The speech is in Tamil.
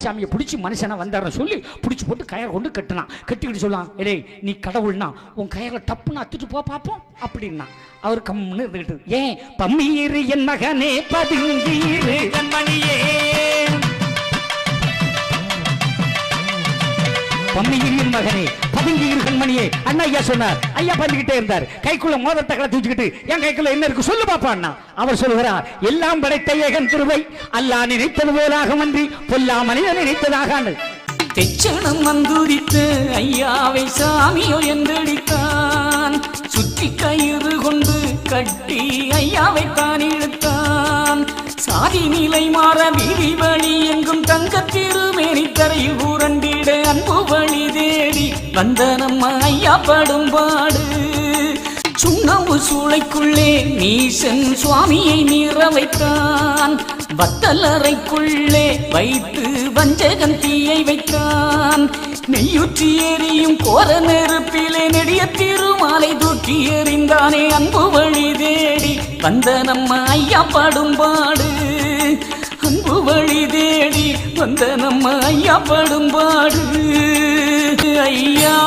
சாமியை பிடிச்சி மனுஷனா வந்தாருன்னு சொல்லி பிடிச்சி போட்டு கயிறை கொண்டு கட்டினான். கட்டிக்கிட்டு சொல்லலாம், ஏய் நீ கடவுள்னா உன் கயிறை டப்புன்னு அத்துட்டு போ பார்ப்போம் அப்படின்னா. அவர் கம்முன்னு இருந்துகிட்டு, ஏன் பம்மீரு என் மகனே பதுங்கீரு கண்மணியே, பம்மியின் மகனே பதுங்கீரு கண்மணியே. அண்ணா ஐயா சொன்னார். ஐயா பண்ணிக்கிட்டே இருந்தார். கைக்குள்ள மோதிரத்தை கலத்தி வச்சுக்கிட்டு, என் கைக்குள்ள என்ன இருக்கு சொல்லு பாப்பா அண்ணா. அவர் சொல்லுகிறார், எல்லாம் படைத்த ஏகன் திருவை அல்லா நினைத்தது போலாக அன்றி பொல்லா மனிதன் நினைத்ததாக. தெச்சனம் வந்துதித்து ஐயாவை சாமியோ என்றடித்தான். சுற்றி கயிறு கொண்டு கட்டி ஐயாவை தான் இழுத்தான். சாதி நிலை மாற வீதி வழி எங்கும் தங்க திருமேனி தரையில் ஊரண்டிட அன்பு வழி தேடி வந்த நம்ம ஐயா படும்பாடு. சுண்ணாம்பு சூளைக்குள்ளே நீசன் சுவாமியை நீர வைத்தான். வத்தலறைக்குள்ளே வைத்து வஞ்சகன் தீயை வைத்தான். நெய்யுற்றி எரியும் கோர நெருப்பிலே நெடிய திருமாலை தூக்கி எறிந்தானே அன்பு வழி தேடி வந்த நம்ம ஐயா படும்பாடு. அன்பு வழி தேடி வந்த நம்ம ஐயா படும்பாடு. ஐயா